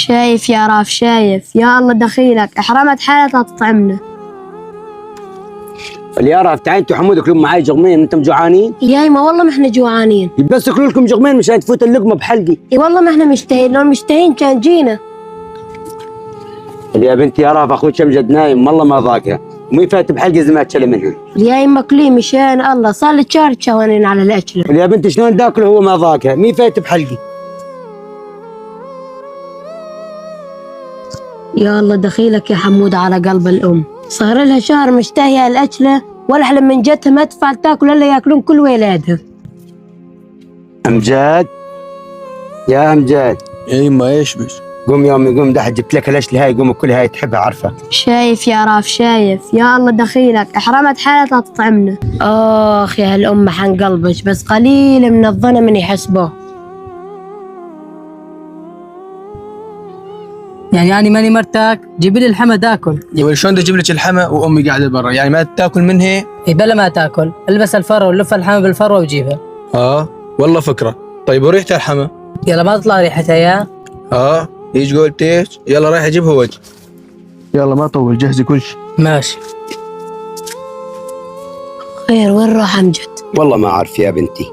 شايف يا راف شايف، يا الله دخيلك احرمت حالتها تطعمنا. يا راف تعال انتوا حمود اكلوا معاي جغمين، انتم جوعانين؟ يا ما والله ما احنا جوعانين. بس اكلوا لكم جغمين مشان تفوت اللقمه بحلقي. اي والله ما احنا مشتهين، لو مشتهين كان جينا. يا بنتي يا راف اخوك امجد نايم والله ما ضاقها، ومين فات بحلقي زي ما تشلي منها. يا مكلي مشان الله صار لي شهر تشوانين على الاكله. يا بنتي شلون تاكل هو ما ضاقها، مين فات بحلقي. يا الله دخيلك يا حمود على قلب الام، صار لها شهر مشتهيه الاكله، ولا لما جتها ما تفعل تاكل الا ياكلون كل ولادها. امجد يا امجد. اي ما ايش بس؟ قوم يا امي قوم، دحت جبت لك الاشل هاي، قوم كلها هاي تحبها عارفه. شايف يا راف شايف، يا الله دخيلك احرمت حالتها تطعمنا. اخ يا هالام حن قلبك، بس قليل من الظن من يحسبوه. يعني ماني مرتاك، جيبي لي الحما تاكل. يا ولد شلون بدي اجيب لك الحما وامي قاعده برا؟ يعني ما تاكل منها؟ اي بلا ما تاكل، البس الفروه ولف الحما بالفروه وجيبها. والله فكره. طيب وريحه الحما؟ يلا ما تطلع ريحتها يا. ايش قلت ايش؟ يلا رايح اجيبها وجه. يلا ما طول، جهزي كل شيء. ماشي. خير وين راح امجد؟ والله ما اعرف يا بنتي.